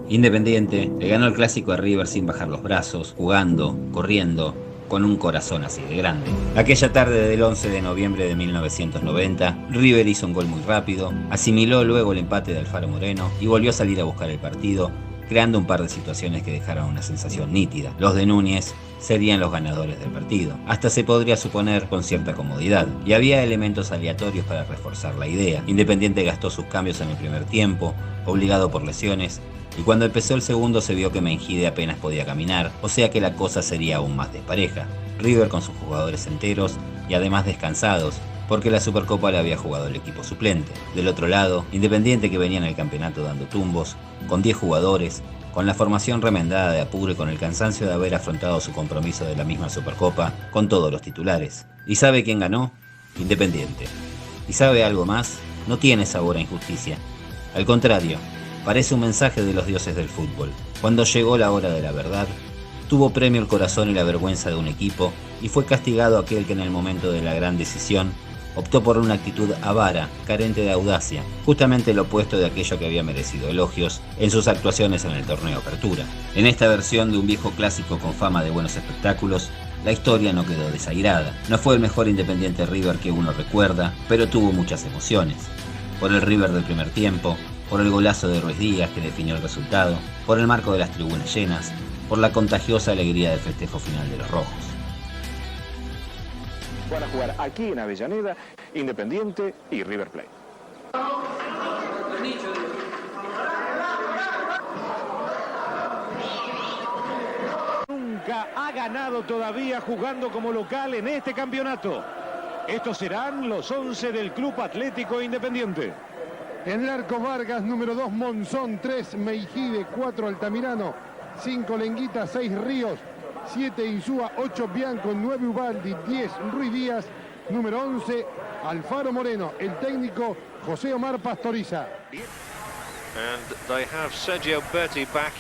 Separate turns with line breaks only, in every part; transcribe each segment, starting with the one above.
Independiente le ganó el clásico a River sin bajar los brazos, jugando, corriendo, con un corazón así de grande. Aquella tarde del 11 de noviembre de 1990, River hizo un gol muy rápido, asimiló luego el empate de Alfaro Moreno y volvió a salir a buscar el partido, creando un par de situaciones que dejaron una sensación nítida. Los de Núñez serían los ganadores del partido, hasta se podría suponer con cierta comodidad, y había elementos aleatorios para reforzar la idea. Independiente gastó sus cambios en el primer tiempo, obligado por lesiones, y cuando empezó el segundo se vio que Mengíde apenas podía caminar, o sea que la cosa sería aún más despareja. River con sus jugadores enteros y además descansados, porque la Supercopa la había jugado el equipo suplente. Del otro lado, Independiente, que venía en el campeonato dando tumbos, con 10 jugadores, con la formación remendada de apuro y con el cansancio de haber afrontado su compromiso de la misma Supercopa, con todos los titulares. ¿Y sabe quién ganó? Independiente. ¿Y sabe algo más? No tiene sabor a injusticia. Al contrario, parece un mensaje de los dioses del fútbol. Cuando llegó la hora de la verdad, tuvo premio el corazón y la vergüenza de un equipo, y fue castigado aquel que en el momento de la gran decisión optó por una actitud avara, carente de audacia, justamente lo opuesto de aquello que había merecido elogios en sus actuaciones en el torneo Apertura. En esta versión de un viejo clásico con fama de buenos espectáculos, la historia no quedó desairada. No fue el mejor Independiente River que uno recuerda, pero tuvo muchas emociones. Por el River del primer tiempo, por el golazo de Ruiz Díaz que definió el resultado, por el marco de las tribunas llenas, por la contagiosa alegría del festejo final de los rojos.
Van a jugar aquí en Avellaneda, Independiente y River Plate. Nunca ha ganado todavía jugando como local en este campeonato. Estos serán los 11 del Club Atlético Independiente.
En el arco Vargas, número 2 Monzón, 3 Mengíde, 4 Altamirano, 5 Lenguita, 6 Ríos, 7 Insúa, 8 Bianco, 9 Ubaldi, 10 Ruiz Díaz, número 11 Alfaro Moreno, el técnico José Omar Pastoriza.
And they have Sergio Berti back.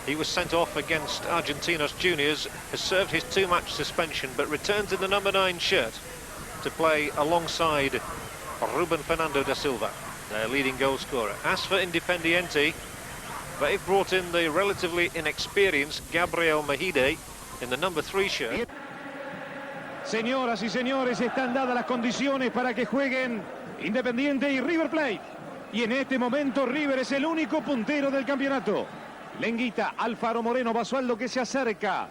He was sent off against Argentinos Juniors, has served his 2-match suspension, but returns in the number 9 shirt to play alongside Ruben Fernando da Silva, their leading goal scorer. As for Independiente, they've brought in the relatively inexperienced Gabriel Mejide in the number 3 shirt.
Señoras y señores, están dadas las condiciones para que jueguen Independiente y River Plate. Y en este momento River es el único puntero del campeonato. Lenguita, Alfaro Moreno, Basualdo que se acerca.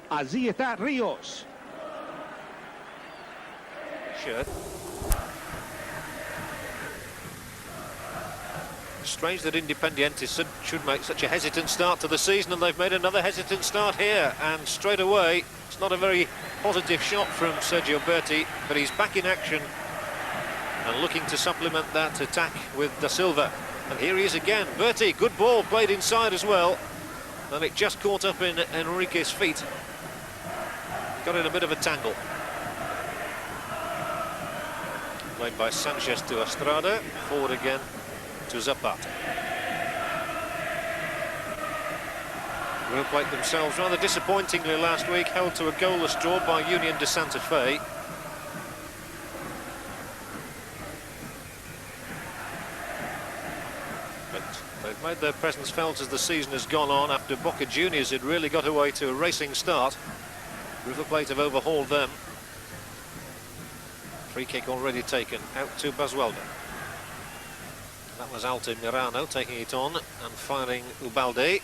Allí está Ríos.
Shirt. Strange that Independiente should make such a hesitant start to the season, and they've made another hesitant start here, and straight away it's not a very positive shot from Sergio Berti, but he's back in action and looking to supplement that attack with Da Silva. And here he is again. Berti, good ball, played inside as well, and it just caught up in Enrique's feet. Got in a bit of a tangle. Played by Sanchez to Estrada, forward again to Zapata. River Plate themselves rather disappointingly last week held to a goalless draw by Unión de Santa Fe. But they've made their presence felt as the season has gone on. After Boca Juniors had really got away to a racing start, River Plate have overhauled them. Free kick already taken, out to Basualdo. That was Altamirano taking it on and firing Ubaldi.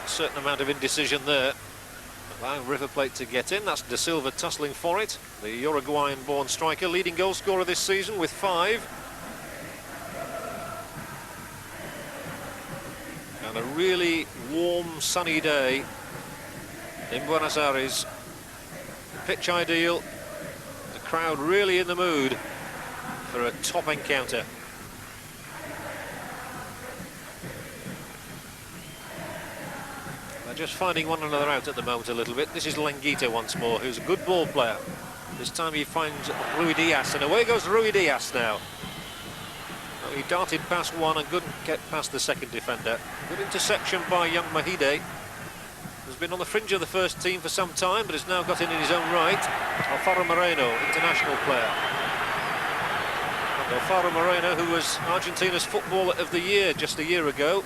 A certain amount of indecision there, allowing River Plate to get in. That's Da Silva tussling for it, the Uruguayan-born striker, leading goal scorer this season with 5. And a really warm, sunny day in Buenos Aires. Pitch ideal. The crowd really in the mood for a top encounter. They're just finding one another out at the moment a little bit. This is Lenguita once more, who's a good ball player. This time he finds Rui Diaz, and away goes Rui Diaz now. Well, he darted past one and couldn't get past the second defender. Good interception by young Mejide. Has been on the fringe of the first team for some time, but has now got in his own right. Alfaro Moreno, international player. And Alfaro Moreno, who was Argentina's Footballer of the Year just a year ago,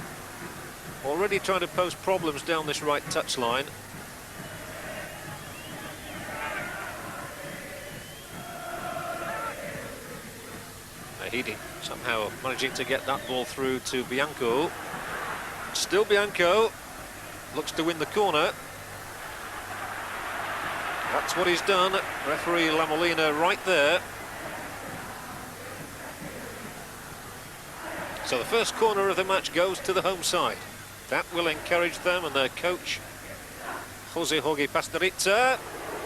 already trying to pose problems down this right touchline. Mahidi somehow managing to get that ball through to Bianco. Still Bianco, looks to win the corner. That's what he's done. Referee La Molina right there. So the first corner of the match goes to the home side. That will encourage them and their coach, Jose Pastoriza.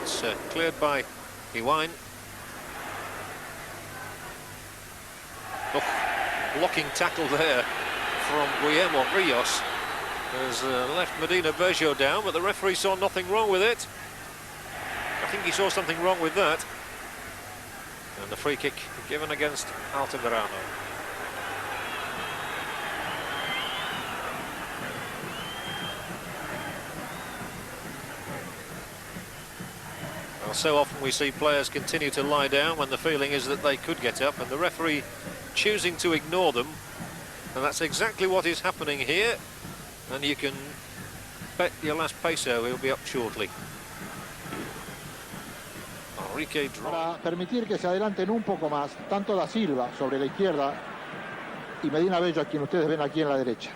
It's cleared by Higuain. Oh, blocking tackle there from Guillermo Rios has left Medina Bergio down, but the referee saw nothing wrong with it. I think he saw something wrong with that. And the free kick given against Altamirano. Well, so often we see players continue to lie down when the feeling is that they could get up, and the referee choosing to ignore them. And that's exactly what is happening here. And you can bet your last peso he'll be up shortly.
Para permitir que se adelanten un poco más, tanto Da Silva sobre la izquierda y Medina Bello, a quien ustedes ven aquí en la derecha.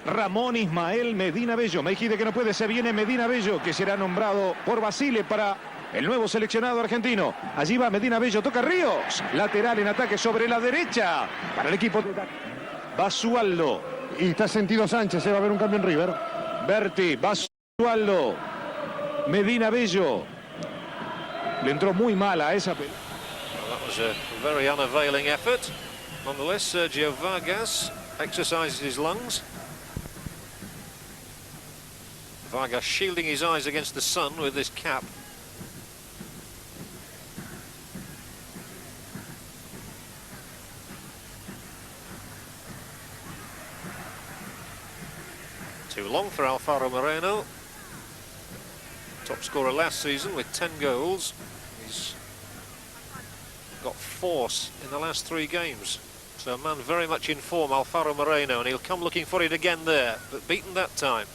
Ramón Ismael Medina Bello. Mejide que no puede, se viene Medina Bello, que será nombrado por Basile para el nuevo seleccionado argentino. Allí va Medina Bello, toca Ríos. Lateral en ataque sobre la derecha para el equipo de Basualdo.
Y está sentido Sánchez, se va a ver un cambio en River.
Berti, Basualdo, Medina Bello. Le entró muy mal a esa pelota.
Well, that was a very unavailing effort. Nonetheless, Sergio Vargas exercises his lungs. Vargas shielding his eyes against the sun with this cap. Too long for Alfaro Moreno. Top scorer last season with 10 goals. He's got force in the last 3 games. So a man very much in form, Alfaro Moreno, and he'll come looking for it again there, but beaten that time.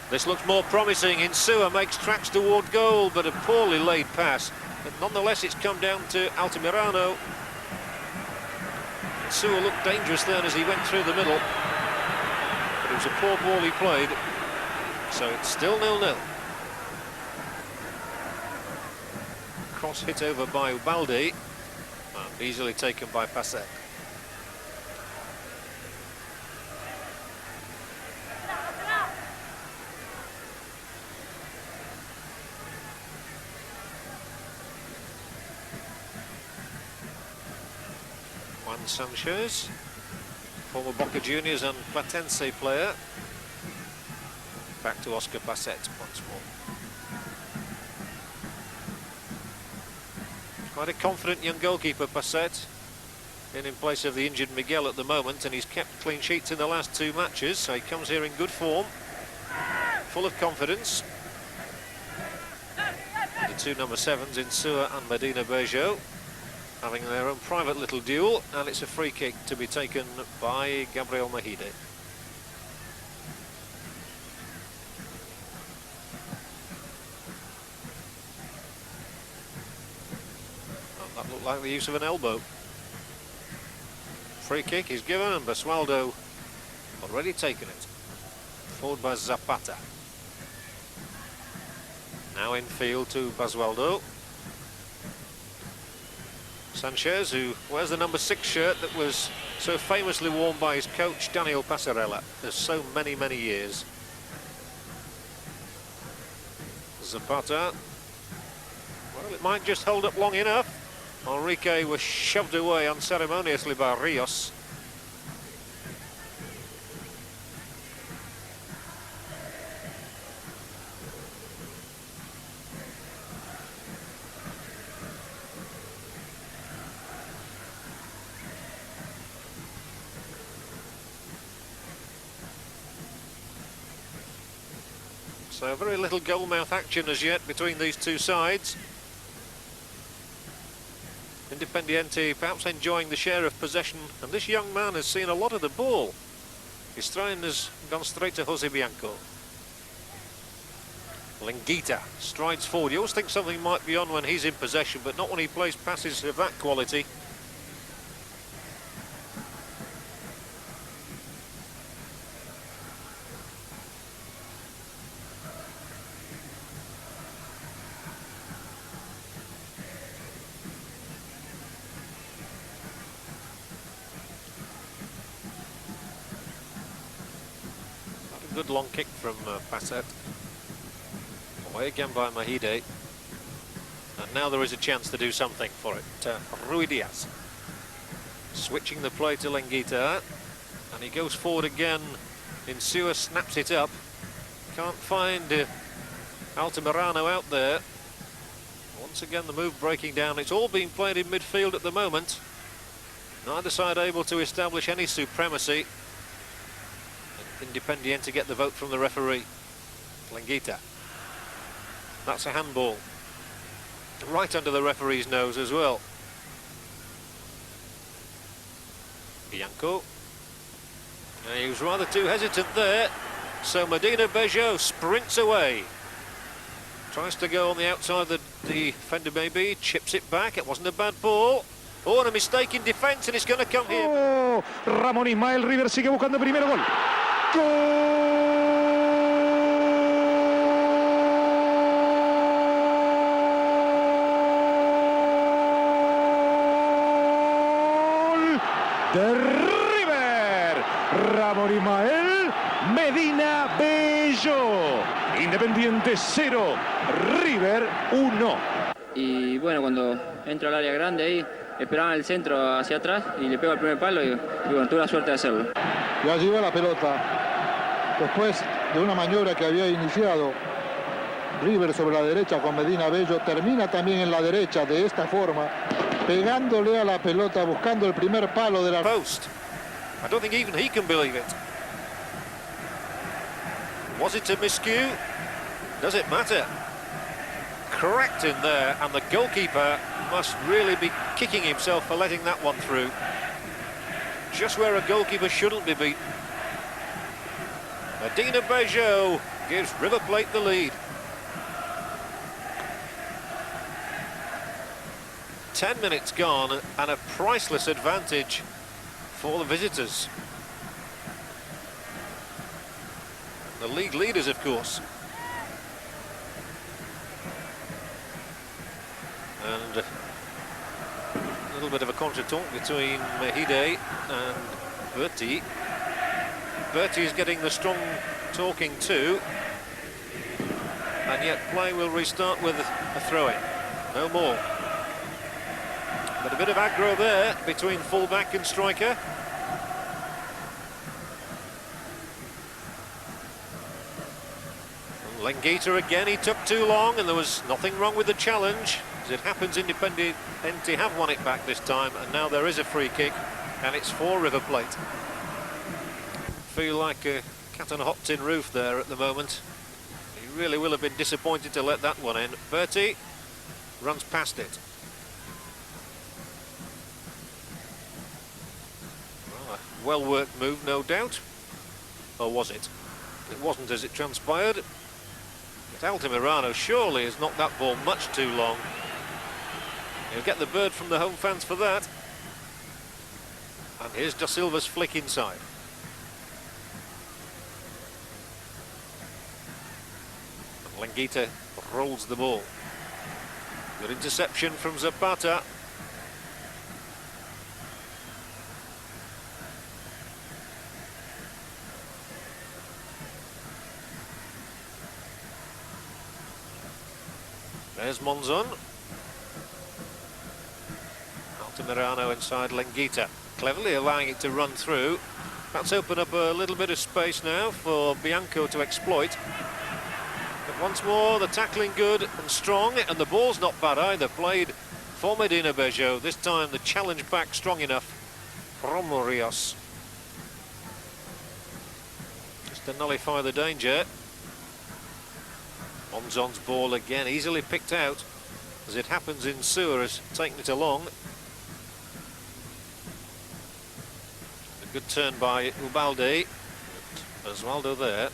This looks more promising. Insua makes tracks toward goal, but a poorly laid pass. But nonetheless, it's come down to Altamirano. Insua looked dangerous then as he went through the middle. But it was a poor ball he played. So it's still 0-0. Cross hit over by Ubaldi. And easily taken by Passet. Juan Sanchez, former Boca Juniors and Platense player. Back to Oscar Passet once more. Quite a confident young goalkeeper, Passet, in place of the injured Miguel at the moment, and he's kept clean sheets in the last 2 matches, so he comes here in good form, full of confidence. The 2 number 7s, Insua and Medina Bergio, having their own private little duel, and it's a free kick to be taken by Gabriel Mahide. That looked like the use of an elbow. Free kick is given, and Basualdo already taken it. Forward by Zapata. Now in field to Basualdo. Sanchez, who wears the number 6 shirt that was so famously worn by his coach Daniel Passarella for so many, many years. Zapata. Well, it might just hold up long enough. Enrique was shoved away unceremoniously by Rios. So very little goalmouth action as yet between these two sides. Independiente perhaps enjoying the share of possession, and this young man has seen a lot of the ball. His throwing has gone straight to Jose Bianco. Languita strides forward. You always think something might be on when he's in possession, but not when he plays passes of that quality. Good long kick from Passet. Away again by Mahide. And now there is a chance to do something for it. Rui Diaz. Switching the play to Languita. And he goes forward again. Insua snaps it up. Can't find Altamirano out there. Once again the move breaking down. It's all being played in midfield at the moment. Neither side able to establish any supremacy. Independiente get the vote from the referee. Languita. That's a handball. Right under the referee's nose as well. Bianco. And he was rather too hesitant there. So Medina Bejo sprints away. Tries to go on the outside of the defender maybe. Chips it back. It wasn't a bad ball. Oh, and a mistake in defence, and it's going to come here.
Oh, Ramón Ismael, River sigue buscando primero gol. ¡Gol de River! Ramón Ismael, Medina Bejo. Independiente 0, River 1.
Y bueno, cuando entro al área grande ahí, esperaban el centro hacia atrás y le pego al primer palo y bueno, tuve la suerte de hacerlo.
Y allí va la pelota. Después de una maniobra que había iniciado River sobre la derecha con Medina Bejo, termina también en la derecha de esta forma, pegándole a la pelota, buscando el primer palo de la
post. I don't think even he can believe it. Was it a miscue? Does it matter? Correct in there, and the goalkeeper must really be kicking himself for letting that one through. Just where a goalkeeper shouldn't be beaten. Medina Bejo gives River Plate the lead. 10 minutes gone and a priceless advantage for the visitors. The league leaders, of course. And a little bit of a contretemps between Mahide and Berti. Berti is getting the strong talking too. And yet play will restart with a throw-in. No more. But a bit of aggro there between full-back and striker. And Languita again, he took too long and there was nothing wrong with the challenge. As it happens, Independiente have won it back this time, and now there is a free kick, and it's for River Plate. Feel like a cat on a hot tin roof there at the moment. He really will have been disappointed to let that one in. Berti runs past it. Well, a well-worked move, no doubt. Or was it? It wasn't, as it transpired. But Altamirano surely has knocked that ball much too long. He'll get the bird from the home fans for that. And here's Da Silva's flick inside. And Languita rolls the ball. Good interception from Zapata. There's Monzon. Altamirano inside Languita, cleverly allowing it to run through. That's opened up a little bit of space now for Bianco to exploit. But once more, the tackling good and strong, and the ball's not bad either. Played for Medina Bejo. This time the challenge back strong enough from Rios. Just to nullify the danger. Monzon's ball again, easily picked out, as it happens in Sewer has taken it along. A good turn by Ubaldi. Osvaldo there.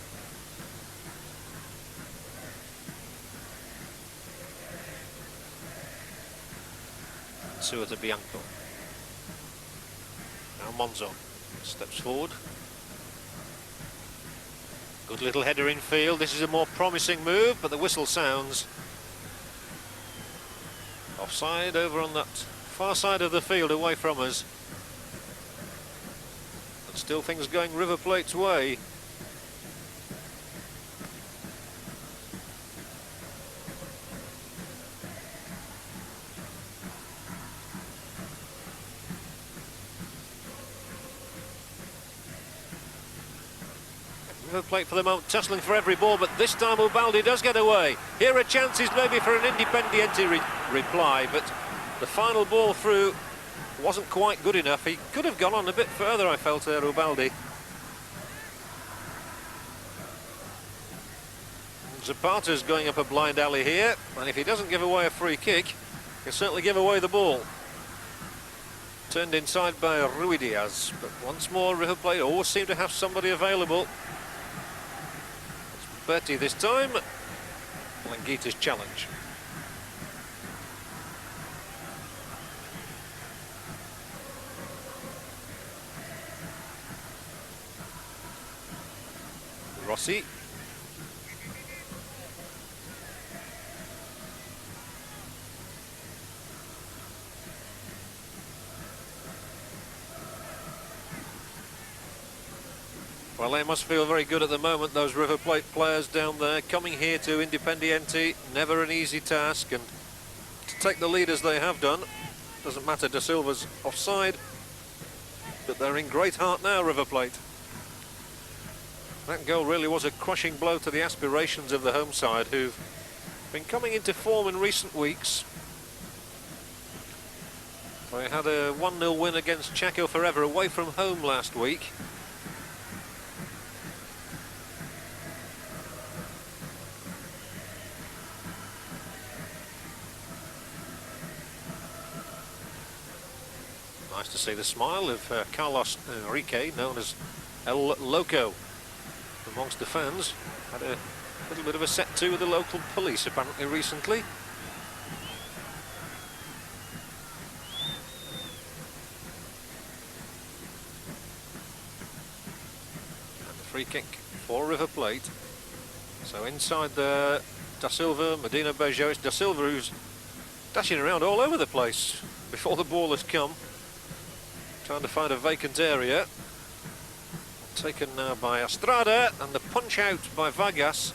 Sewer to Bianco. Now Monzon steps forward. Good little header in field. This is a more promising move, but the whistle sounds. Offside over on that far side of the field away from us. But still things going River Plate's way. River Plate for the moment tussling for every ball, but this time Ubaldi does get away. Here are chances maybe for an Independiente reply, but the final ball through wasn't quite good enough. He could have gone on a bit further, I felt, there, Ubaldi. Zapata's going up a blind alley here, and if he doesn't give away a free kick, he'll certainly give away the ball. Turned inside by Ruidiaz, but once more River Plate always seem to have somebody available. Berti this time. Languita's challenge. Rossi. Well, they must feel very good at the moment, those River Plate players down there. Coming here to Independiente, never an easy task, and to take the lead as they have done. Doesn't matter, Da Silva's offside, but they're in great heart now, River Plate. That goal really was a crushing blow to the aspirations of the home side, who've been coming into form in recent weeks. They had a 1-0 win against Chaco Forever away from home last week. Nice to see the smile of Carlos Enrique, known as El Loco, amongst the fans. Had a little bit of a set to with the local police apparently recently. And the free kick for River Plate. So inside there, Da Silva, Medina Bejo. It's Da Silva who's dashing around all over the place before the ball has come. Trying to find a vacant area. Taken now by Estrada, and the punch out by Vargas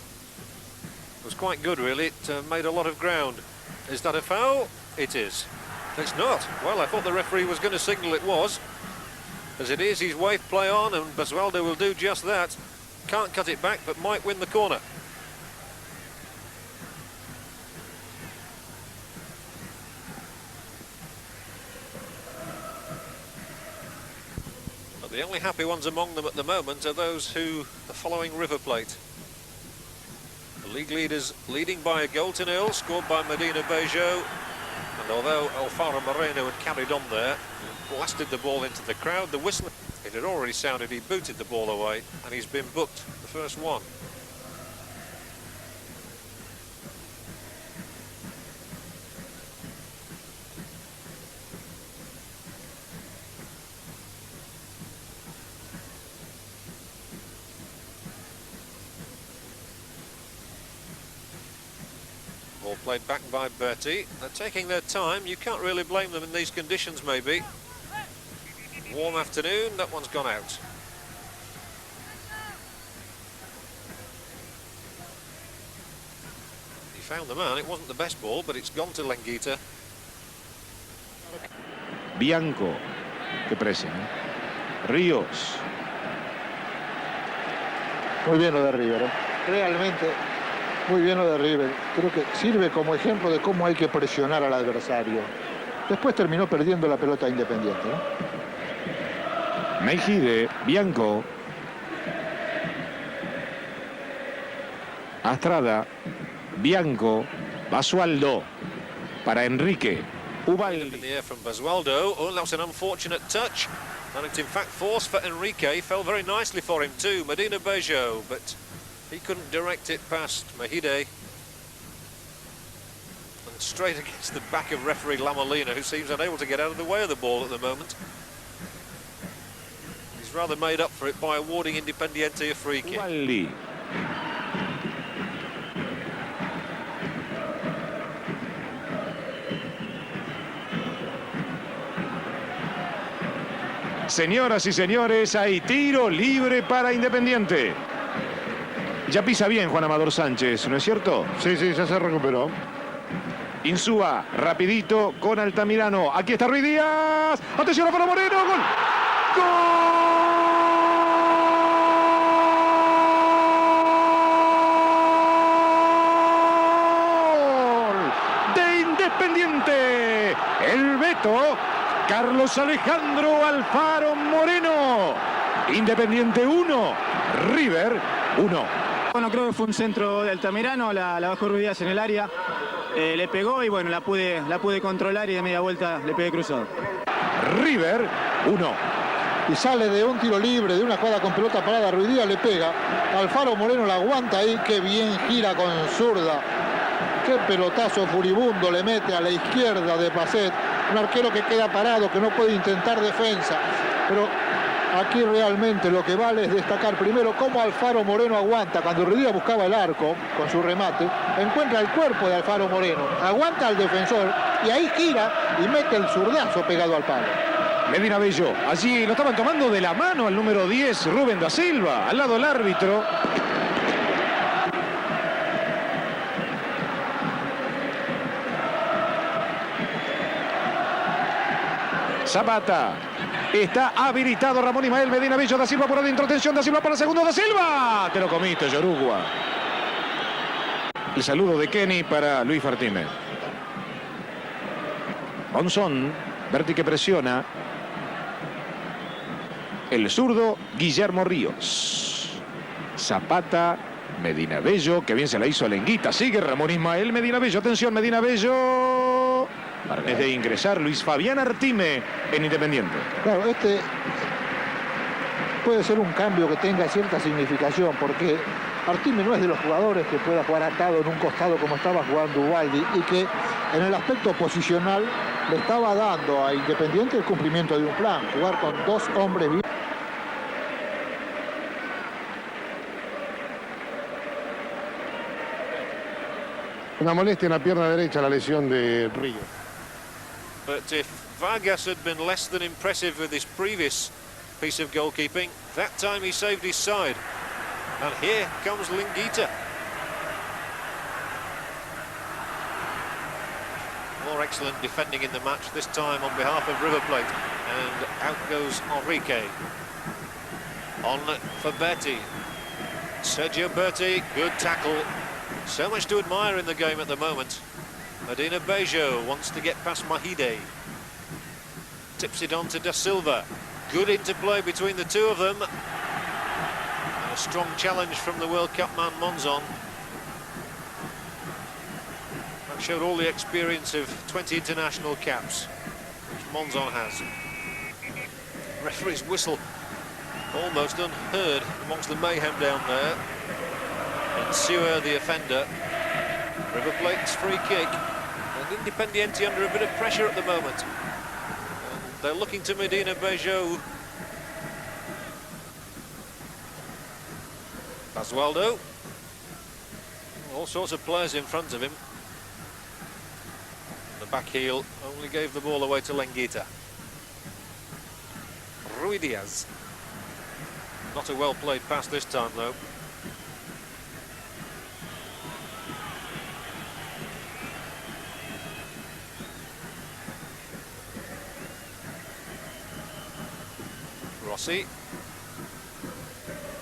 was quite good really. It made a lot of ground. Is that a foul? It is. It's not. Well, I thought the referee was going to signal it was. As it is, he's waved play on, and Basualdo will do just that. Can't cut it back, but might win the corner. The only happy ones among them at the moment are those who are following River Plate. The league leaders leading by a goal to nil, scored by Medina Bejo. And although Alfaro Moreno had carried on there, blasted the ball into the crowd, the whistle, it had already sounded, he booted the ball away, and he's been booked, the first one. Ball played back by Berti. They're taking their time. You can't really blame them in these conditions, maybe. Warm afternoon, that one's gone out. He found the man. It wasn't the best ball, but it's gone to Languita.
Bianco, que presen. Ríos.
Muy bien lo de River, ¿eh? Realmente muy bien lo de River. Creo que sirve como ejemplo de cómo hay que presionar al adversario. Después terminó perdiendo la pelota Independiente, ¿no?
Mejide, Bianco. Astrada. Bianco, Basualdo, para Enrique, Ubaldi.
In the air from Basualdo. Oh, that was an unfortunate touch. And it in fact forced for Enrique. Fell very nicely for him too, Medina Bejo, but he couldn't direct it past Mahide. And straight against the back of referee Lamolina, who seems unable to get out of the way of the ball at the moment. He's rather made up for it by awarding Independiente a free kick.
Ubaldi. Señoras y señores, hay tiro libre para Independiente. Ya pisa bien Juan Amador Sánchez, ¿no es cierto?
Sí, ya se recuperó.
Insúa, rapidito con Altamirano. Aquí está Ruiz Díaz. Atención para Moreno. Gol. ¡Gol! De Independiente. El Beto. Carlos Alejandro Alfaro Moreno. Independiente 1, River 1.
Bueno, creo que fue un centro de Altamirano, la bajó Ruiz Díaz en el área, le pegó y bueno, la pude controlar y de media vuelta le pegué cruzado.
River 1.
Y sale de un tiro libre, de una jugada con pelota parada, Ruiz Díaz le pega. Alfaro Moreno la aguanta ahí, qué bien gira con zurda. Qué pelotazo furibundo le mete a la izquierda de Pacet. Un arquero que queda parado, que no puede intentar defensa. Pero aquí realmente lo que vale es destacar primero cómo Alfaro Moreno aguanta. Cuando Ruiz Díaz buscaba el arco con su remate, encuentra el cuerpo de Alfaro Moreno, aguanta al defensor y ahí gira y mete el zurdazo pegado al palo.
Medina Bello, allí lo estaban tomando de la mano al número 10, Rubén da Silva, al lado del árbitro. Zapata. Está habilitado Ramón Ismael Medina Bello, da Silva por adentro, atención, da Silva para el segundo, da Silva. Te lo comiste, Yorugua. El saludo de Kenny para Luis Fartime. Monzón, Berti que presiona. El zurdo, Guillermo Ríos. Zapata, Medina Bello, que bien se la hizo a Lenguita. Sigue Ramón Ismael Medina Bello, atención, Medina Bello. Es de ingresar Luis Fabián Artime en Independiente.
Claro, este puede ser un cambio que tenga cierta significación, porque Artime no es de los jugadores que pueda jugar atado en un costado como estaba jugando Ubaldi, y que en el aspecto posicional le estaba dando a Independiente el cumplimiento de un plan, jugar con dos hombres bien.
Una molestia en la pierna derecha, la lesión de Río.
But if Vargas had been less than impressive with his previous piece of goalkeeping, that time he saved his side. And here comes Linguita. More excellent defending in the match, this time on behalf of River Plate. And out goes Enrique. On for Berti. Sergio Berti, good tackle. So much to admire in the game at the moment. Medina Bejo wants to get past Mahide. Tips it on to Da Silva. Good interplay between the two of them. And a strong challenge from the World Cup man Monzon. That showed all the experience of 20 international caps, which Monzon has. Referee's whistle almost unheard amongst the mayhem down there. And Sewer, the offender. River Plate's free kick. And Independiente under a bit of pressure at the moment. And they're looking to Medina Bejo. Basualdo. All sorts of players in front of him. The back heel only gave the ball away to Lenguita. Ruiz Díaz. Not a well-played pass this time, though. Rossi.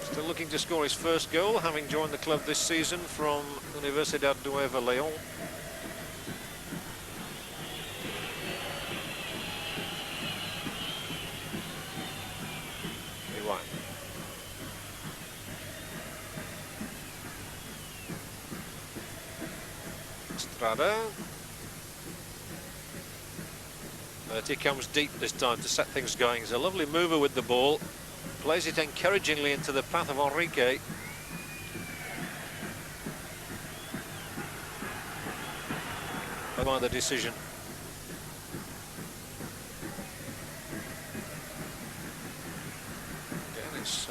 Still looking to score his first goal, having joined the club this season from Universidad Nueva León. Estrada. Berti comes deep this time to set things going. He's a lovely mover with the ball. Plays it encouragingly into the path of Enrique. By the decision. Again, it's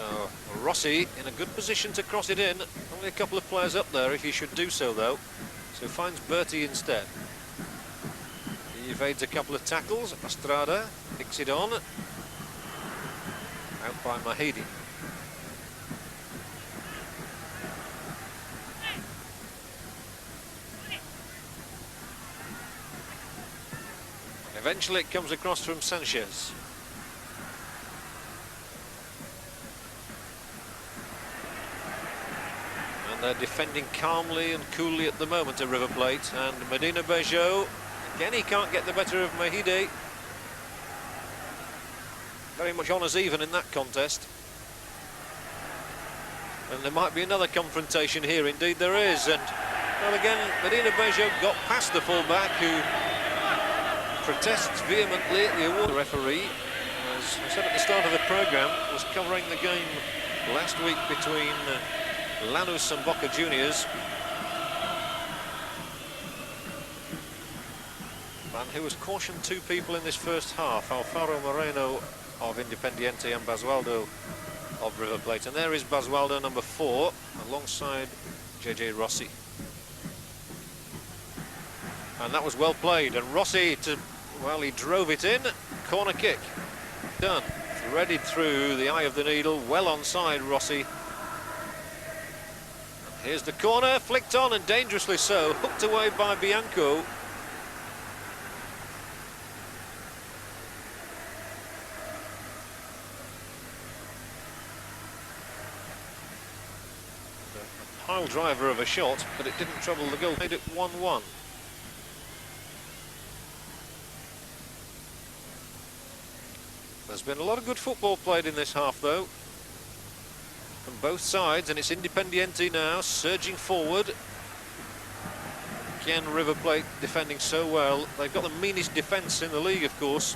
Rossi in a good position to cross it in. Only a couple of players up there if he should do so, though. So finds Berti instead. He evades a couple of tackles. Estrada picks it on. Out by Mahidi. And eventually it comes across from Sanchez. And they're defending calmly and coolly at the moment at River Plate. And Medina Bejo, again he can't get the better of Mahidi. Very much honours even in that contest. And there might be another confrontation here, indeed there is. And, well, again, Medina Bejo got past the fullback, who protests vehemently at the award. The referee, as I said at the start of the programme, was covering the game last week between Lanús and Boca Juniors. And who has cautioned two people in this first half, Alfaro Moreno of Independiente and Basualdo of River Plate. And there is Basualdo, number 4, alongside JJ Rossi. And that was well played. And Rossi, well, he drove it in. Corner kick. Done. Threaded through the eye of the needle. Well onside, Rossi. And here's the corner. Flicked on, and dangerously so. Hooked away by Bianco. Pile driver of a shot, but it didn't trouble the goal. Made it 1-1. There's been a lot of good football played in this half, though, from both sides, and it's Independiente now surging forward. Again, River Plate defending so well. They've got the meanest defence in the league, of course.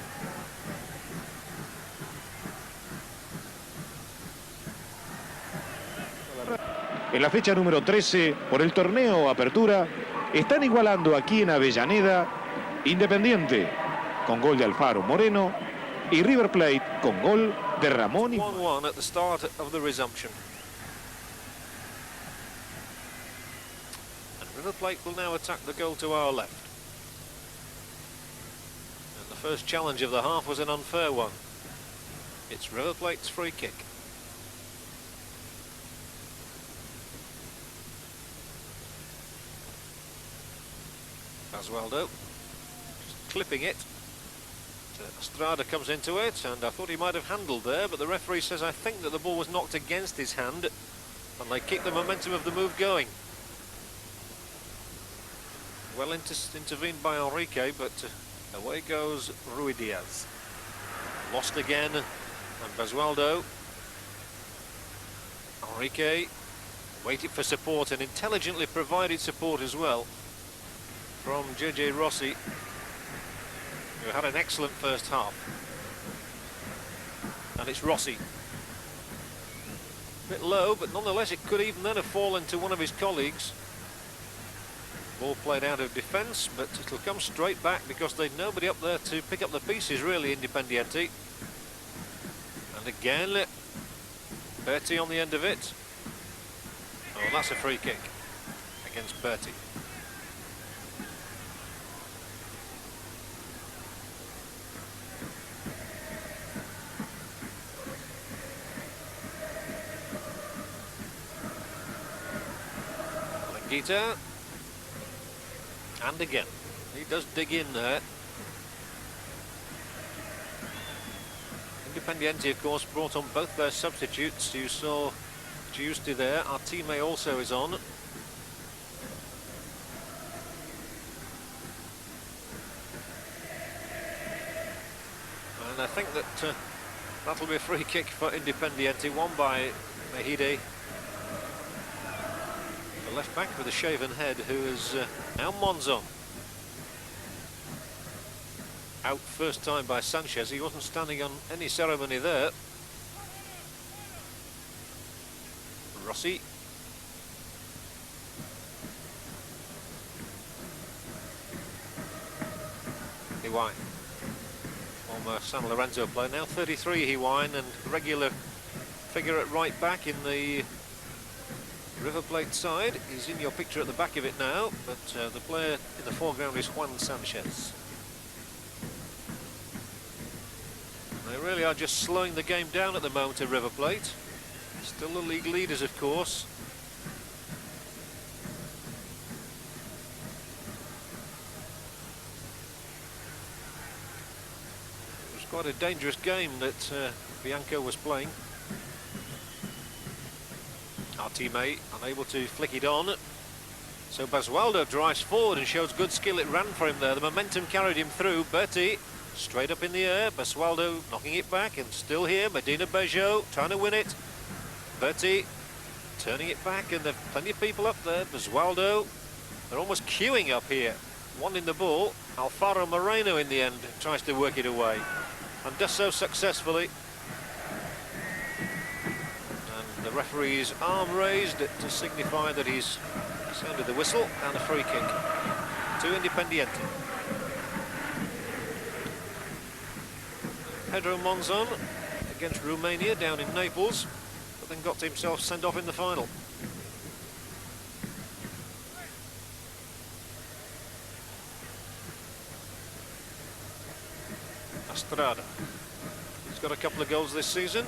En la fecha número 13, por el torneo Apertura, están igualando aquí en Avellaneda Independiente, con gol de Alfaro Moreno, y River Plate, con gol de Ramón.
1-1 at the start of the resumption. And River Plate will now attack the goal to our left. And the first challenge of the half was an unfair one. It's River Plate's free kick. Basualdo, just clipping it. Estrada comes into it, and I thought he might have handled there, but the referee says I think that the ball was knocked against his hand, and they keep the momentum of the move going. Well intervened by Enrique, but away goes Ruidiaz. Lost again, and Basualdo. Enrique waited for support and intelligently provided support as well from JJ Rossi, who had an excellent first half. And it's Rossi. A bit low, but nonetheless it could even then have fallen to one of his colleagues. Ball played out of defence, but it'll come straight back because they'd nobody up there to pick up the pieces, really, Independiente. And again, Berti on the end of it. Oh, that's a free kick against Berti. And again, he does dig in there. Independiente, of course, brought on both their substitutes. You saw Giusti there. Our teammate also is on. And I think that that'll be a free kick for Independiente, won by Mahidi. The left back with a shaven head, who is now Monzon. Out first time by Sanchez. He wasn't standing on any ceremony there. Rossi. Higuain. Former San Lorenzo player, now 33 Higuain, and regular figure at right back in the River Plate side. He's in your picture at the back of it now, but the player in the foreground is Juan Sanchez. They really are just slowing the game down at the moment at River Plate. Still the league leaders, of course. It was quite a dangerous game that Bianco was playing. Our teammate unable to flick it on. So Basualdo drives forward and shows good skill. It ran for him there. The momentum carried him through. Berti straight up in the air. Basualdo knocking it back and still here. Medina Bejo trying to win it. Berti turning it back, and there are plenty of people up there. Basualdo, they're almost queuing up here. Wanting the ball. Alfaro Moreno in the end tries to work it away and does so successfully. And the referee's arm raised to signify that he's sounded the whistle, and a free kick to Independiente. Pedro Monzon against Romania down in Naples, but then got himself sent off in the final. Estrada. He's got a couple of goals this season.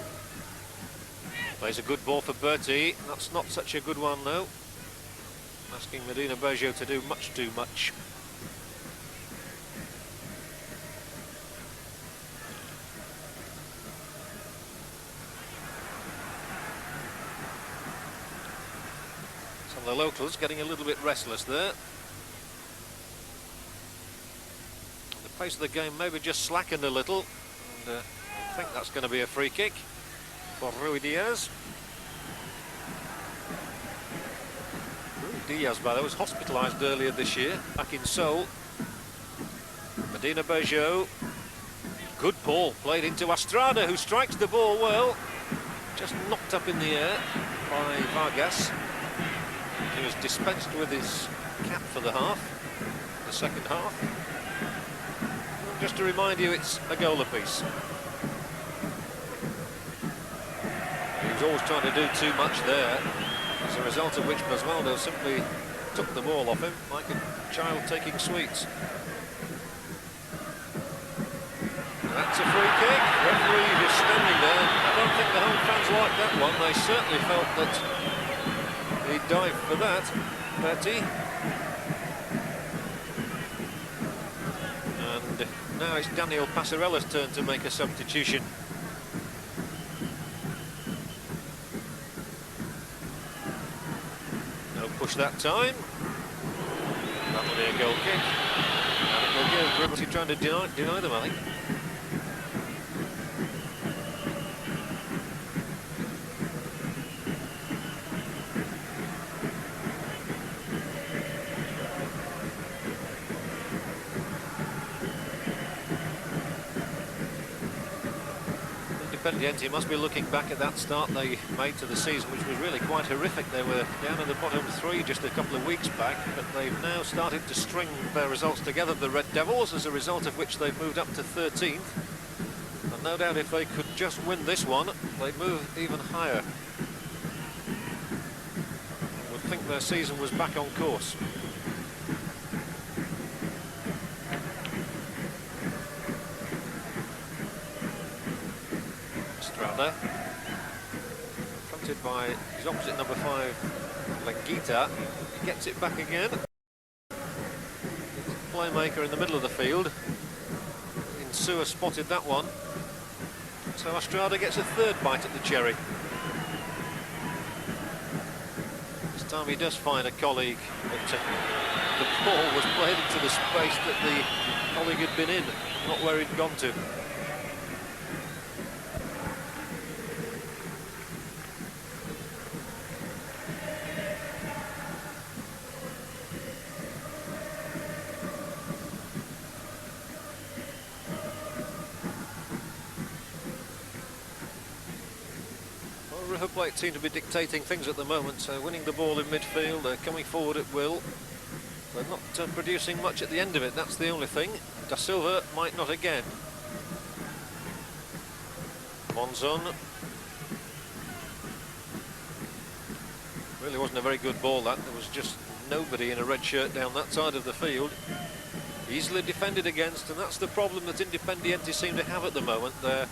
Plays a good ball for Berti. That's not such a good one though. Asking Medina Bejo to do much too much. Some of the locals getting a little bit restless there. The pace of the game maybe just slackened a little, and I think that's going to be a free kick for Rui Diaz. Rui Diaz, by the way, was hospitalised earlier this year, back in Seoul. Medina Bejo, good ball played into Estrada, who strikes the ball well. Just knocked up in the air by Vargas. He was dispensed with his cap for the half, the second half. Just to remind you, it's a goal apiece. He was always trying to do too much there, as a result of which Basualdo simply took the ball off him like a child taking sweets. That's a free kick. Referee just standing there. I don't think the home fans liked that one. They certainly felt that he dived for that. Berti. And now it's Daniel Passarella's turn to make a substitution. No push that time. That will be a goal kick. And it will give River trying to deny them, I think. Independiente must be looking back at that start they made to the season, which was really quite horrific. They were down in the bottom three just a couple of weeks back, but they've now started to string their results together, the Red Devils, as a result of which they've moved up to 13th. And no doubt if they could just win this one, they'd move even higher. I would think their season was back on course. Fronted by his opposite number 5, Languita. He gets it back again. Playmaker in the middle of the field. Insua spotted that one. So Estrada gets a third bite at the cherry. This time he does find a colleague, but the ball was played into the space that the colleague had been in, not where he'd gone to. Plate seem to be dictating things at the moment, winning the ball in midfield, coming forward at will. They're not producing much at the end of it, that's the only thing. Da Silva might not again. Monzon. Really wasn't a very good ball, that. There was just nobody in a red shirt down that side of the field. Easily defended against, and that's the problem that Independiente seem to have at the moment. They're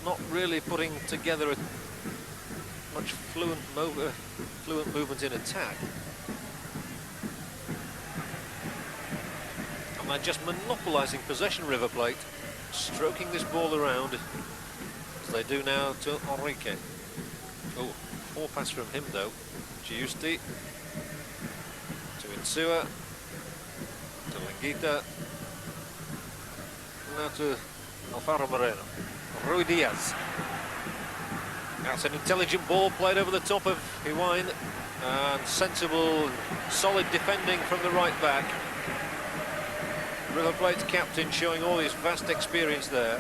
not really putting together a much fluent movement in attack. And they're just monopolising possession, River Plate, stroking this ball around, as they do now to Enrique. Oh, poor pass from him though. Giusti to Insua, to Languita, now to Alfaro Moreno. Rui Diaz. That's an intelligent ball played over the top of Higuain, and sensible, solid defending from the right back. River Plate's captain showing all his vast experience there.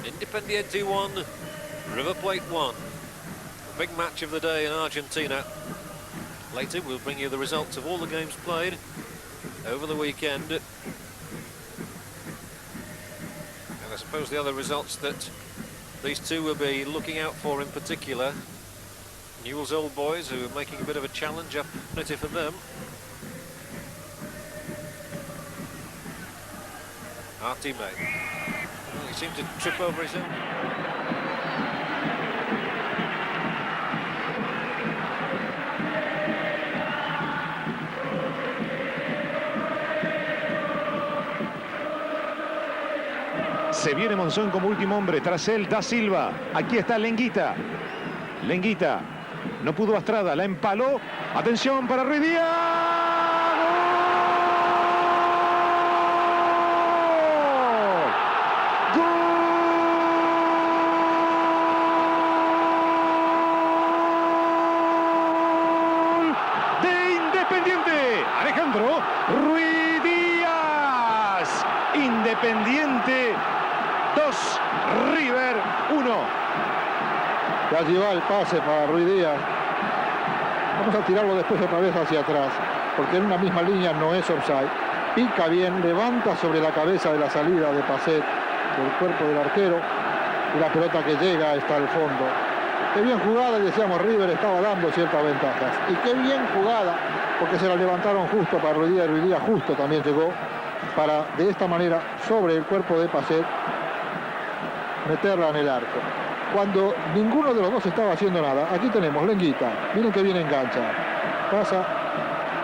Independiente 1, River Plate 1. A big match of the day in Argentina. Later we'll bring you the results of all the games played over the weekend. And I suppose the other results that these two will be looking out for in particular. Newell's Old Boys, who are making a bit of a challenge, up plenty for them. Artime. Well, he seemed to trip over his own.
Se viene Monzón como último hombre, tras él Da Silva. Aquí está Languita. Languita, no pudo Astrada, la empaló. Atención para Ruiz Díaz. Ruiz Díaz. Independiente 2, River 1.
Ya lleva el pase para Ruiz Díaz. Vamos a tirarlo después otra vez hacia atrás, porque en una misma línea no es offside. Pica bien, levanta sobre la cabeza de la salida de Pacet del cuerpo del arquero, y la pelota que llega está al fondo. Qué bien jugada, y decíamos, River estaba dando ciertas ventajas. Y qué bien jugada, porque se la levantaron justo para Ruiz Díaz. Ruiz Díaz justo también llegó para, de esta manera, sobre el cuerpo de Pacet, meterla en el arco. Cuando ninguno de los dos estaba haciendo nada, aquí tenemos Languita. Miren que bien engancha. Pasa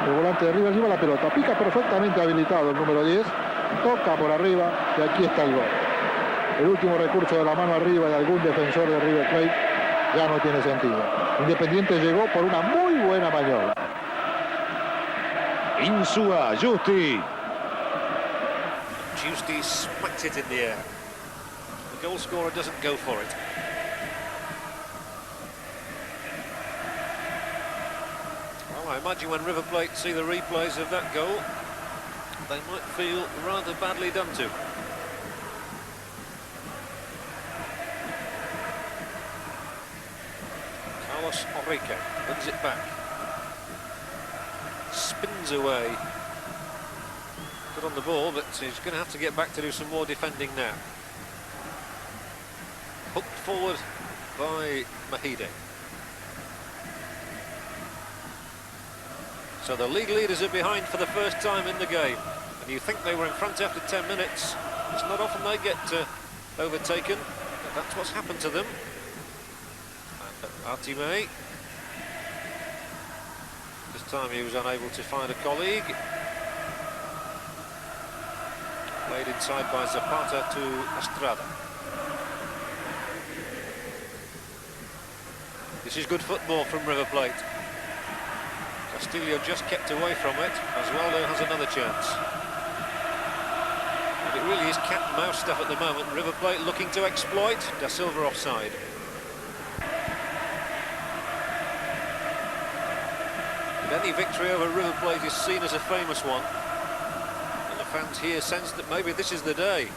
el volante de River, lleva la pelota. Pica perfectamente habilitado el número 10. Toca por arriba y aquí está el gol. El último recurso de la mano arriba de algún defensor de River Plate ya no tiene sentido. Independiente llegó por una muy buena maniobra.
Insua, Giusti.
Giusti smacked it in the air. The goal scorer doesn't go for it. Well, I imagine when River Plate see the replays of that goal, they might feel rather badly done to. Carlos Enrique wins it back. Spins away. Good on the ball, but he's going to have to get back to do some more defending now. Hooked forward by Mahide. So the league leaders are behind for the first time in the game. And you think they were in front after 10 minutes. It's not often they get overtaken, but that's what's happened to them. And Artime. This time he was unable to find a colleague. Played inside by Zapata to Estrada. This is good football from River Plate. Castillo just kept away from it. Osvaldo has another chance. And it really is cat and mouse stuff at the moment. River Plate looking to exploit. Da Silva offside. And any victory over River Plate is seen as a famous one. fans here sense that maybe this is the day.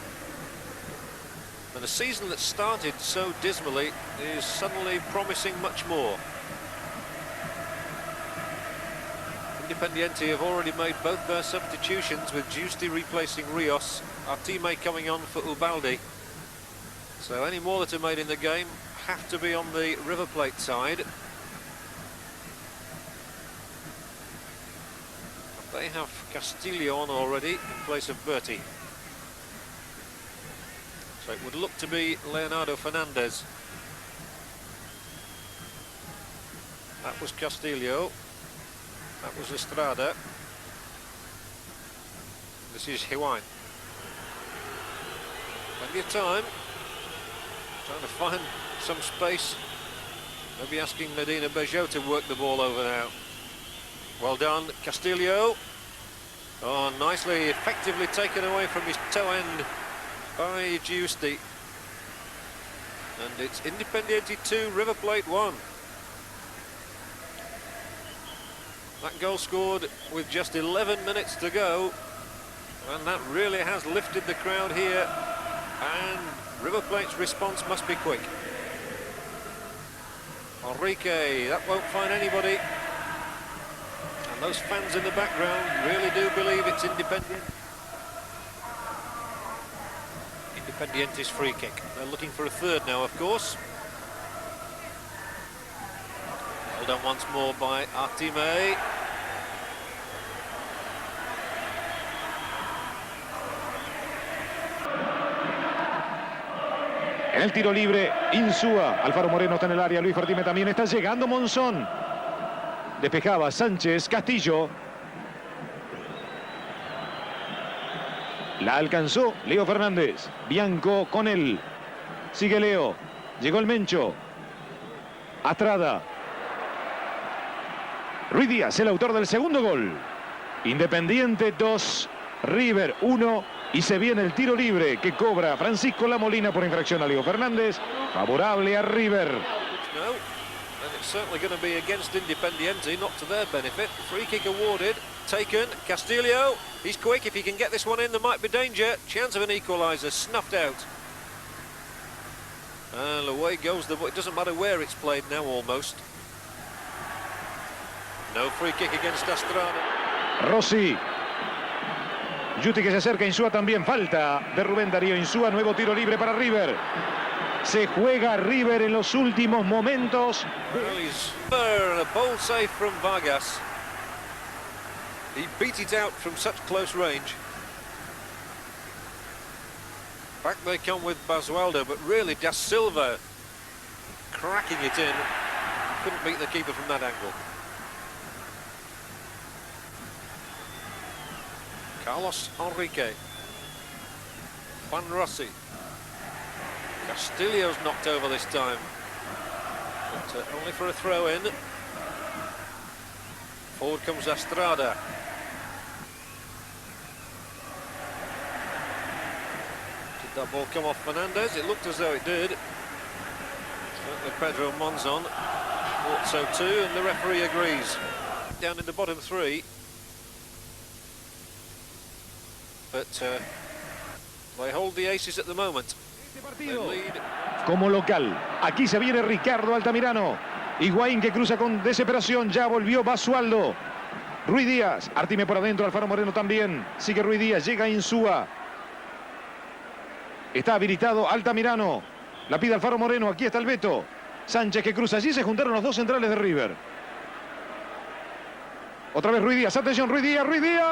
And a season that started so dismally is suddenly promising much more. Independiente have already made both their substitutions, with Giusti replacing Rios, Artime coming on for Ubaldi. So any more that are made in the game have to be on the River Plate side. They have Castillo on already in place of Berti. So it would look to be Leonardo Fernandez. That was Castillo. That was Estrada. This is Higuain. Plenty of time. Trying to find some space. Maybe asking Medina Bejo to work the ball over now. Well done, Castillo. Oh, nicely, effectively taken away from his toe end by Giusti. And it's Independiente 2, River Plate 1. That goal scored with just 11 minutes to go. And that really has lifted the crowd here. And River Plate's response must be quick. Enrique, that won't find anybody. And those fans in the background really do believe it's Independiente's free kick. They're looking for a third now, of course. Well done once more by Artime.
En el tiro libre, Insúa. Alfaro Moreno está en el área. Luis Artime también está llegando. Monzón. Despejaba Sánchez. Castillo. La alcanzó Leo Fernández. Bianco con él. Sigue Leo. Llegó el Mencho. Astrada. Ruiz Díaz, el autor del segundo gol. Independiente 2, River 1. Y se viene el tiro libre que cobra Francisco La Molina por infracción a Leo Fernández. Favorable a River.
No, and it's certainly going to be against Independiente, not to their benefit. Free kick awarded, taken. Castillo, he's quick. If he can get this one in, there might be danger. Chance of an equaliser, snuffed out. And away goes the ball. It doesn't matter where it's played now, almost. No free kick against Estrada.
Rossi. Yuti que se acerca, Insúa también. Falta de Rubén Darío Insúa. Nuevo tiro libre para River. Se juega River en los últimos momentos.
A bold save from Vargas. He beat it out from such close range. Back they come with Basualdo, but really Da Silva cracking it in. Couldn't beat the keeper from that angle. Carlos Enrique. Juan Rossi. Castillo's knocked over this time. But only for a throw-in. Forward comes Estrada. Did that ball come off Fernandez? It looked as though it did. Certainly Pedro Monzon thought so too, and the referee agrees. Down in the bottom three. But they hold the aces at the moment. They lead.
Como local, aquí se viene Ricardo Altamirano. Higuaín que cruza con desesperación, ya volvió Basualdo. Ruiz Díaz, Artime por adentro, Alfaro Moreno también. Sigue Ruiz Díaz, llega Insúa. Está habilitado Altamirano. La pide Alfaro Moreno, aquí está el Beto. Sánchez que cruza, allí se juntaron los dos centrales de River. Otra vez Ruiz Díaz, atención, Ruiz Díaz, Ruiz Díaz.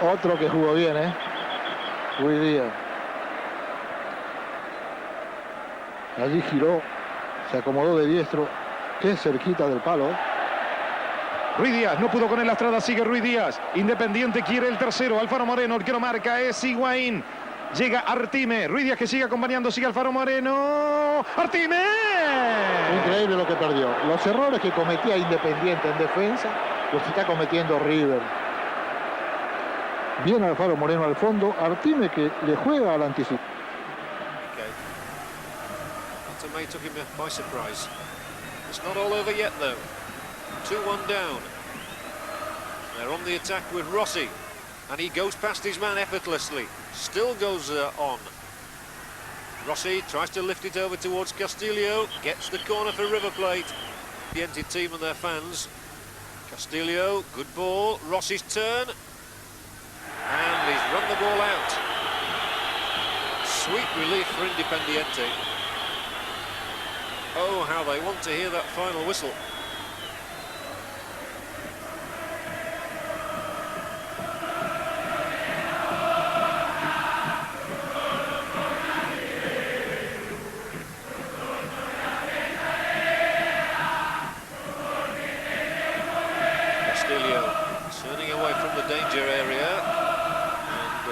Otro que jugó bien, Ruiz Díaz. Allí giró, se acomodó de diestro. Qué cerquita del palo,
Ruiz Díaz no pudo con el Estrada, sigue Ruiz Díaz. Independiente quiere el tercero. Alfaro Moreno, el que lo marca es Higuaín. Llega Artime. Ruiz Díaz que sigue acompañando, sigue Alfaro Moreno. ¡Artime!
Increíble lo que perdió. Los errores que cometía Independiente en defensa los está cometiendo River. Bien Alfaro Moreno al fondo. Artime que le juega al anticipo.
May took him by surprise. It's not all over yet, though. 2-1 down. They're on the attack with Rossi, and he goes past his man effortlessly. Still goes on. Rossi tries to lift it over towards Castillo, gets the corner for River Plate. The empty team and their fans. Castillo, good ball, Rossi's turn, and he's run the ball out. Sweet relief for Independiente. Oh, how they want to hear that final whistle. Turning away from the danger area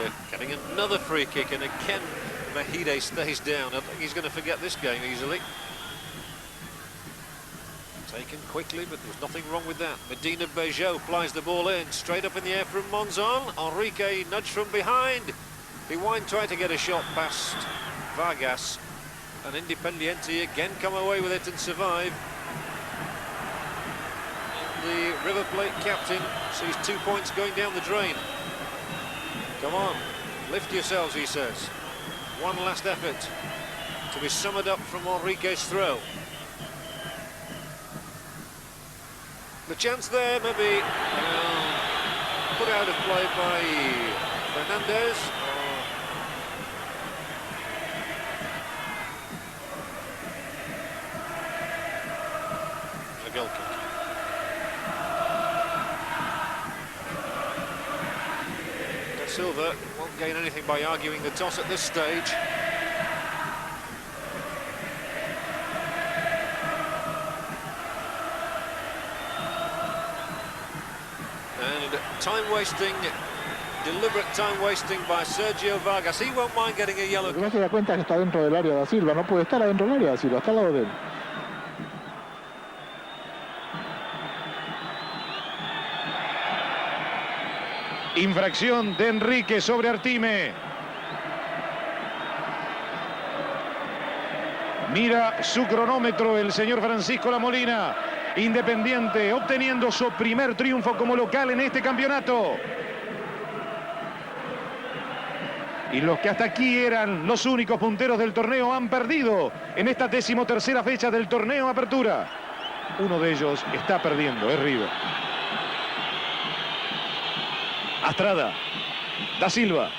and getting another free kick, and again Mejide stays down. I think he's going to forget this game easily. Taken quickly, but there was nothing wrong with that. Medina Bejo flies the ball in, straight up in the air from Monzon. Enrique nudged from behind. Higuain tried to get a shot past Vargas, and Independiente again come away with it and survive. The River Plate captain sees 2 points going down the drain. Come on, lift yourselves, he says. One last effort to be summed up from Enrique's throw. The chance there, maybe put out of play by Fernandez. A goal kick. Silva won't gain anything by arguing the toss at this stage. And time-wasting, deliberate time-wasting by Sergio Vargas. He won't mind getting a yellow card.
No se da cuenta que está dentro del área de Silva, no puede estar adentro del área de Silva, está al lado de él.
Infracción de Enrique sobre Artime. Mira su cronómetro el señor Francisco La Molina. Independiente obteniendo su primer triunfo como local en este campeonato. Y los que hasta aquí eran los únicos punteros del torneo han perdido en esta 13ª fecha del torneo Apertura. Uno de ellos está perdiendo, es River. Astrada, Da Silva,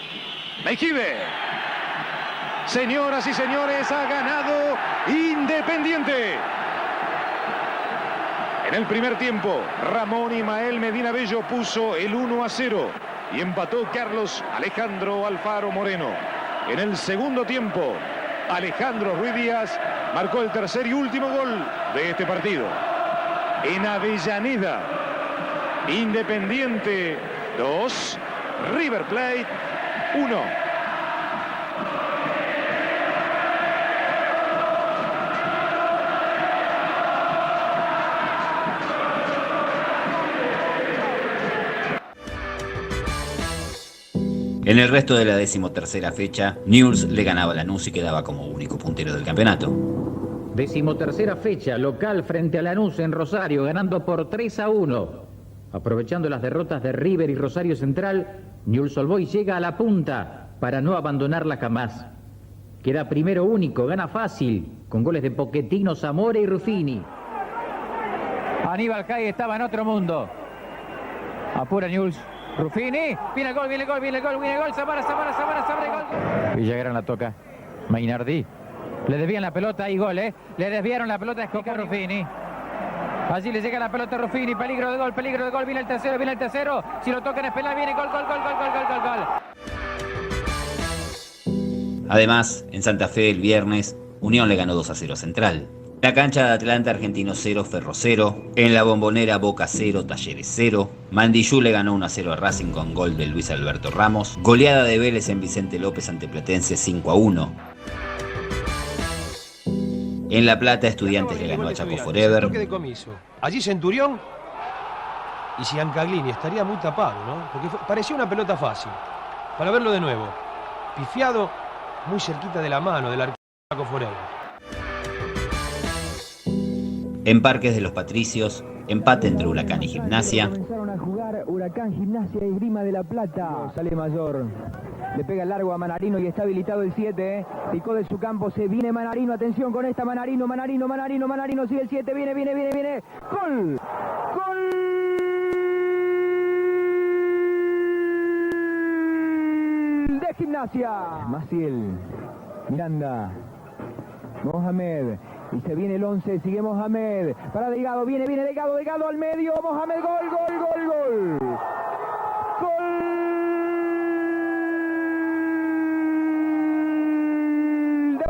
Mejide. Señoras y señores, ha ganado Independiente. En el primer tiempo, Ramón Ismael Medina Bello puso el 1-0 y empató Carlos Alejandro Alfaro Moreno. En el segundo tiempo, Alejandro Ruiz Díaz marcó el tercer y último gol de este partido. En Avellaneda, Independiente 2, River Plate 1.
En el resto de la 13ª fecha, Newell le ganaba a Lanús y quedaba como único puntero del campeonato.
13ª fecha, local frente a Lanús en Rosario, ganando por 3-1. Aprovechando las derrotas de River y Rosario Central, Newell's Old Boys llega a la punta para no abandonarla jamás. Queda primero único, gana fácil, con goles de Pochettino, Zamora y Ruffini. Aníbal Calle estaba en otro mundo. Apura Newell's. Ruffini, viene el gol, viene el gol, viene el gol, viene el gol, Zamora, gol. Villagrán la toca. Mainardí. Le desvían la pelota y gol, Le desviaron la pelota, escoca Ruffini. Allí le llega la pelota a Ruffini, peligro de gol, viene el tercero, si lo tocan es penal, viene gol.
Además, en Santa Fe el viernes, Unión le ganó 2-0 a Central. En la cancha de Atlanta, Argentinos 0, Ferro 0. En la Bombonera, Boca 0, Talleres 0. Mandiyú le ganó 1-0 a Racing con gol de Luis Alberto Ramos. Goleada de Vélez en Vicente López ante Platense 5-1. En La Plata, Estudiantes le ganó a Chaco Forever.
Allí Centurión y Ciancaglini estaría muy tapado, ¿no? Porque parecía una pelota fácil. Para verlo de nuevo. Pifiado muy cerquita de la mano del arquero Chaco Forever.
En Parques de los Patricios, empate entre Huracán y Gimnasia.
Comenzaron a jugar Huracán Gimnasia y Grima de la Plata. Sale Mayor. Le pega largo a Manarino y está habilitado el 7. Picó de su campo, se viene Manarino. Atención con esta, Manarino, sigue el 7, viene. ¡Gol! ¡Gol! De Gimnasia. Maciel, Miranda, Mohamed. Y se viene el 11, sigue Mohamed. Para Delgado, viene Delgado al medio. Mohamed, gol.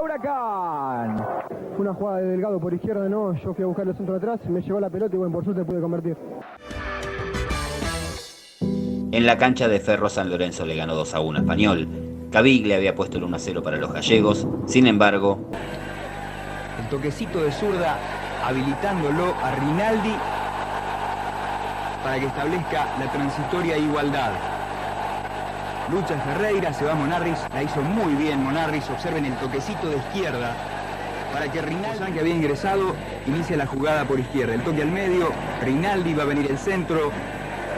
Huracán.
Una jugada de Delgado por izquierda, no, yo fui a buscar el centro de atrás, me llevó la pelota y bueno, por suerte pude convertir.
En la cancha de Ferro, San Lorenzo le ganó 2-1 a Español. Caviglia había puesto el 1-0 para los gallegos, sin embargo...
El toquecito de zurda habilitándolo a Rinaldi para que establezca la transitoria igualdad. Lucha Ferreira, se va Monarris, la hizo muy bien Monarris, observen el toquecito de izquierda para que Rinaldi, que había ingresado, inicie la jugada por izquierda. El toque al medio, Rinaldi, va a venir el centro,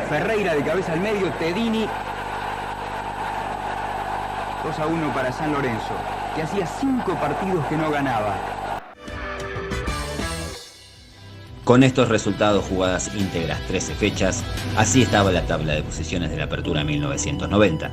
Ferreira de cabeza al medio, Tedini. 2-1 para San Lorenzo, que hacía 5 partidos que no ganaba.
Con estos resultados jugadas íntegras 13 fechas, así estaba la tabla de posiciones de la Apertura 1990.